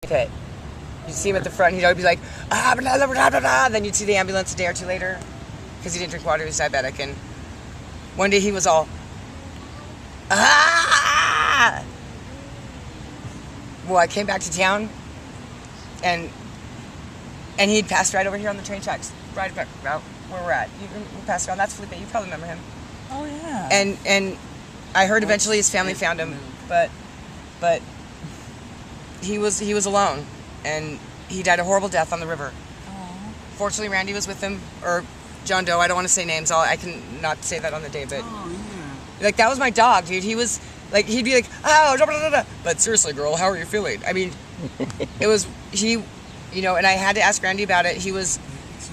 pit. You'd see him at the front, he'd always be like, ah, blah, blah, blah, blah, blah. Then you'd see the ambulance a day or two later because he didn't drink water, he was diabetic. And one day he was all, ah! Well, I came back to town, and he'd passed right over here on the train tracks, right about where we're at. We passed around. That's Felipe. You probably remember him. Oh yeah. And I heard eventually his family found him, but he was alone, and he died a horrible death on the river. Oh. Fortunately, Randy was with him, or John Doe. I don't want to say names. I can not say that on the day, but like that was my dog, dude. He was like, he'd be like, oh, blah, blah, blah, blah. But seriously, girl, how are you feeling? I mean, it was he, you know, and I had to ask Randy about it. He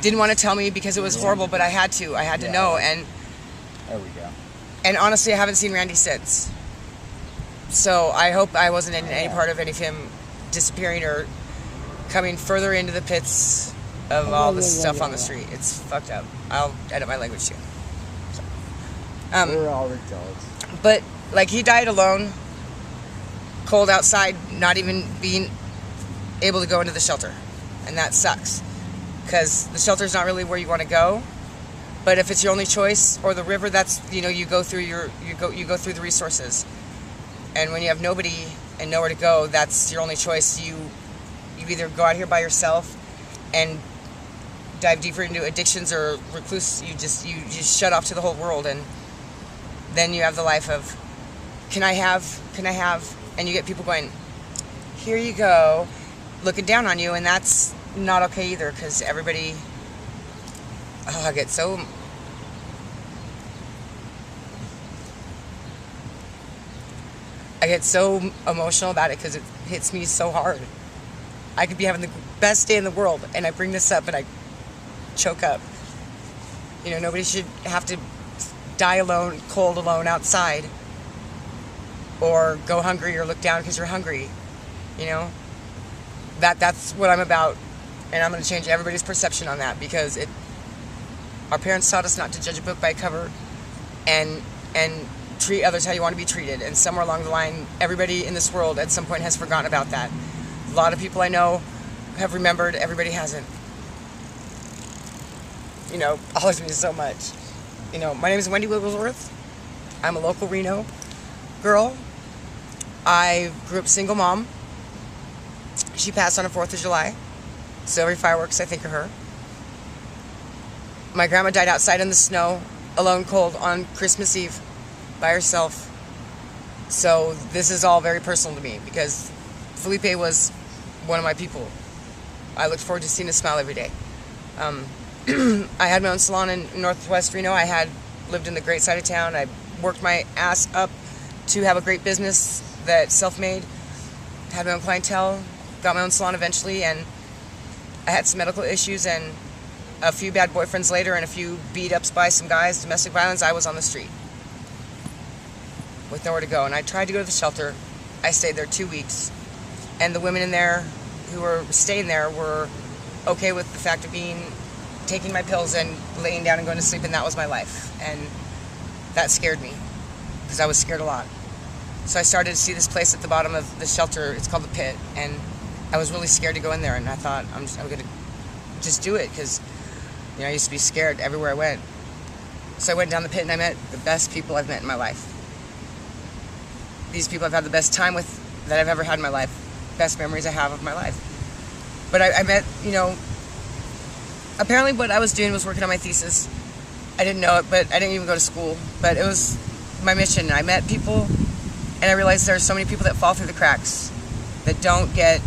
didn't want to tell me because it was horrible, but I had to know. And there we go. And honestly, I haven't seen Randy since. So I hope I wasn't in any part of any of him disappearing or coming further into the pits of all this stuff on the street. It's fucked up. I'll edit my language too. So, we're all adults. But like, he died alone, cold outside, not even being able to go into the shelter, and that sucks because the shelter's not really where you want to go. But if it's your only choice, or the river, that's, you know, you go through the resources. And when you have nobody and nowhere to go, that's your only choice. You either go out here by yourself and dive deeper into addictions, or recluse. You just shut off to the whole world, and then you have the life of, can I have, and you get people going, here you go, looking down on you, and that's not okay either, because everybody, I get so emotional about it because it hits me so hard. I could be having the best day in the world, and I bring this up and I choke up. You know, nobody should have to die alone, cold alone outside, or go hungry or look down because you're hungry. You know, that's what I'm about, and I'm going to change everybody's perception on that, because our parents taught us not to judge a book by a cover, and treat others how you want to be treated. And somewhere along the line, everybody in this world at some point has forgotten about that. A lot of people I know have remembered, everybody hasn't. You know, bothers me so much. You know, my name is Wendy Wigglesworth. I'm a local Reno girl. I grew up single mom. She passed on the 4th of July, so every fireworks I think of her. My grandma died outside in the snow, alone, cold, on Christmas Eve, by herself. So this is all very personal to me, because Felipe was one of my people. I looked forward to seeing his smile every day. I had my own salon in Northwest Reno. I had lived in the great side of town. I worked my ass up to have a great business that self-made, had my own clientele, got my own salon eventually, and I had some medical issues, and a few bad boyfriends later and a few beat-ups by some guys, domestic violence. I was on the street with nowhere to go, and I tried to go to the shelter. I stayed there 2 weeks, and the women in there who were staying there were okay with the fact of taking my pills and laying down and going to sleep, and that was my life. And that scared me, because I was scared a lot. So I started to see this place at the bottom of the shelter. It's called the Pit, and I was really scared to go in there, and I thought, I'm going to just do it, because, you know, I used to be scared everywhere I went. So I went down the Pit, and I met the best people I've met in my life. These people I've had the best time with that I've ever had in my life. Best memories I have of my life. But I met, you know, apparently what I was doing was working on my thesis. I didn't know it, but I didn't even go to school. But it was my mission. I met people, and I realized there are so many people that fall through the cracks, that don't get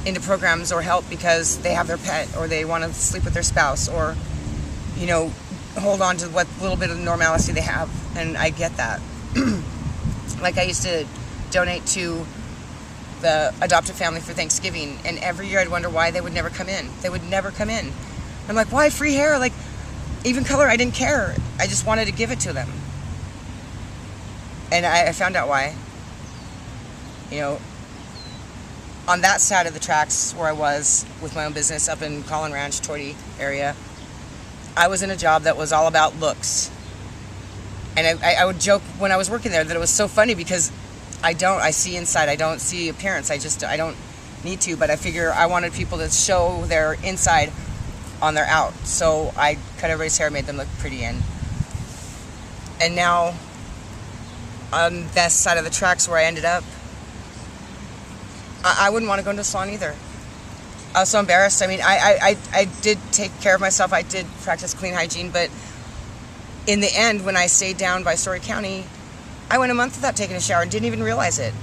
into programs or help because they have their pet, or they want to sleep with their spouse, or, you know, hold on to what little bit of normalcy they have. And I get that. Like, I used to donate to the adoptive family for Thanksgiving, and every year I'd wonder why they would never come in. They would never come in. I'm like, why? Free hair? Like, even color, I didn't care. I just wanted to give it to them. And I found out why. You know, on that side of the tracks where I was with my own business up in Collin Ranch, Torrey area, I was in a job that was all about looks. And I would joke when I was working there that it was so funny, because I see inside, I don't see appearance. I don't need to, but I figure I wanted people to show their inside on their out. So I cut everybody's hair, made them look pretty, and now on that side of the tracks where I ended up, I wouldn't want to go into a salon either. I was so embarrassed. I mean, I did take care of myself. I did practice clean hygiene, but in the end, when I stayed down by Story County, I went a month without taking a shower and didn't even realize it.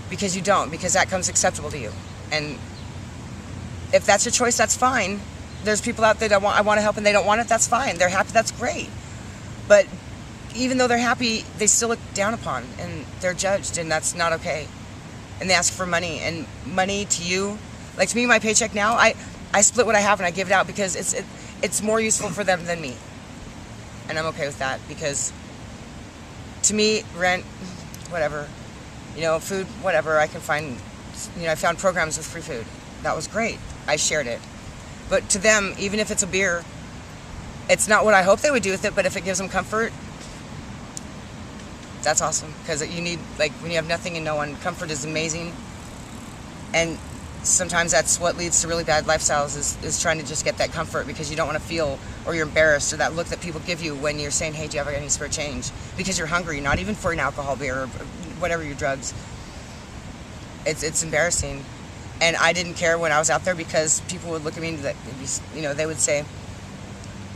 Because you don't, because that comes acceptable to you. And if that's your choice, that's fine. There's people out there that I want to help and they don't want it, that's fine. They're happy, that's great. But even though they're happy, they still look down upon and they're judged, and that's not okay. And they ask for money, and money to you, like to me, my paycheck now, I split what I have and I give it out because it's more useful for them than me. And I'm okay with that, because to me, rent, whatever, food, whatever, I can find, I found programs with free food. That was great. I shared it. But to them, even if it's a beer, it's not what I hope they would do with it, but if it gives them comfort, that's awesome. Because you need, when you have nothing and no one, comfort is amazing. And sometimes that's what leads to really bad lifestyles, is trying to just get that comfort because you don't want to feel, or you're embarrassed, or that look that people give you when you're saying, hey, do you have any spare change? Because you're hungry, not even for an alcohol, beer, or whatever your drugs. It's embarrassing. And I didn't care when I was out there, because people would look at me and they would say,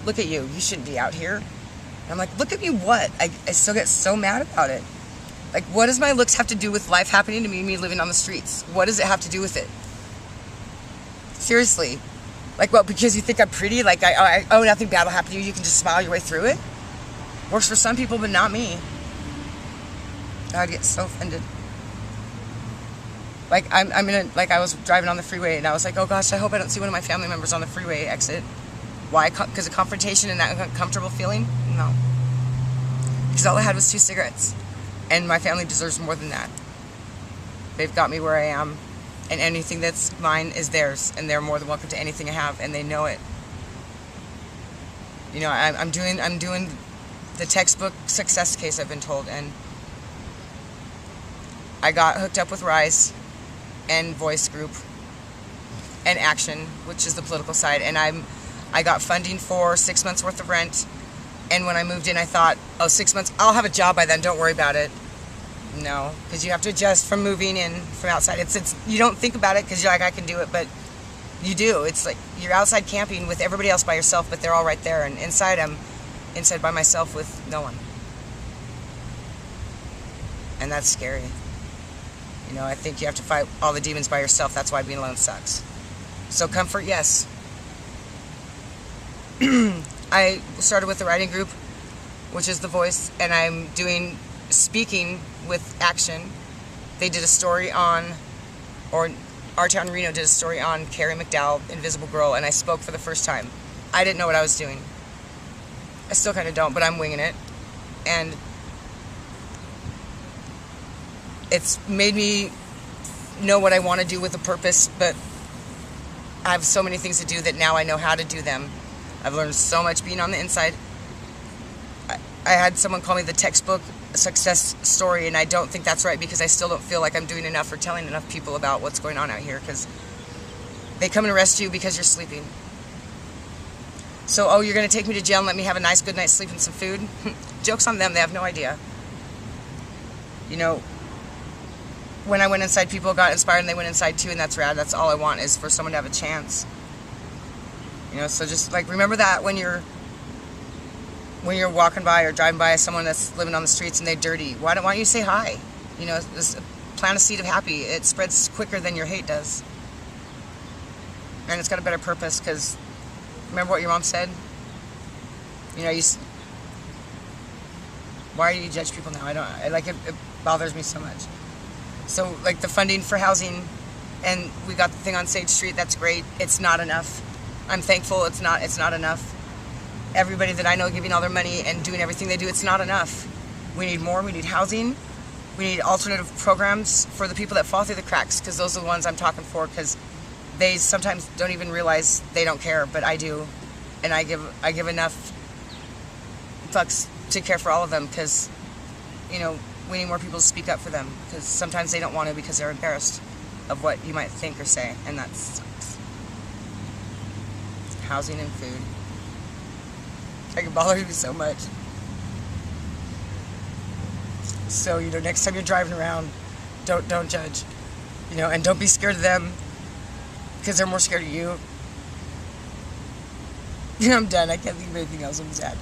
look at you, you shouldn't be out here. And I'm like, look at me what? I still get so mad about it. Like, what does my looks have to do with life happening to me living on the streets? What does it have to do with it? Seriously. Like, what, because you think I'm pretty? Like, nothing bad will happen to you, you can just smile your way through it? Works for some people, but not me. I'd get so offended. Like, I was driving on the freeway, and I was like, oh gosh, I hope I don't see one of my family members on the freeway exit. Why? Because of confrontation and that uncomfortable feeling? No. Because all I had was 2 cigarettes. And my family deserves more than that. They've got me where I am, and anything that's mine is theirs, and they're more than welcome to anything I have, and they know it. I'm doing the textbook success case, I've been told, and I got hooked up with Rise and Voice Group and Action, which is the political side, and I got funding for 6 months worth of rent. And when I moved in, I thought, 6 months, I'll have a job by then, don't worry about it. No, because you have to adjust from moving in from outside. It's you don't think about it because you're like, I can do it, but you do. It's like you're outside camping with everybody else by yourself, but they're all right there. And inside, I'm inside by myself with no one. And that's scary. I think you have to fight all the demons by yourself. That's why being alone sucks. So comfort, yes. I started with the writing group, which is The Voice, and I'm doing speaking with Action. They did a story on, or Our Town Reno did a story on Carrie McDowell, Invisible Girl, and I spoke for the first time. I didn't know what I was doing. I still kind of don't, but I'm winging it. And it's made me know what I want to do with a purpose, but I have so many things to do that now I know how to do them. I've learned so much being on the inside. I had someone call me the textbook success story, and I don't think that's right, because I still don't feel like I'm doing enough or telling enough people about what's going on out here, because they come and arrest you because you're sleeping. So, you're going to take me to jail and let me have a nice good night's sleep and some food? Joke's on them, they have no idea. When I went inside, people got inspired and they went inside too, and that's rad. That's all I want, is for someone to have a chance. So just remember that when you're walking by or driving by someone that's living on the streets and they're dirty, why don't you say hi? Just plant a seed of happy. It spreads quicker than your hate does. And it's got a better purpose, because remember what your mom said? Why do you judge people now? It bothers me so much. So, the funding for housing, and we got the thing on Sage Street, that's great. It's not enough. I'm thankful it's not enough. Everybody that I know giving all their money and doing everything they do, it's not enough. We need more. We need housing. We need alternative programs for the people that fall through the cracks, because those are the ones I'm talking for, because they sometimes don't even realize they don't care, but I do. And I give enough fucks to care for all of them, because, we need more people to speak up for them, because sometimes they don't want to because they're embarrassed of what you might think or say, and that sucks. Housing and food. It bothers me so much. So, next time you're driving around, don't judge. And don't be scared of them, because they're more scared of you. I'm done. I can't think of anything else. I'm sad.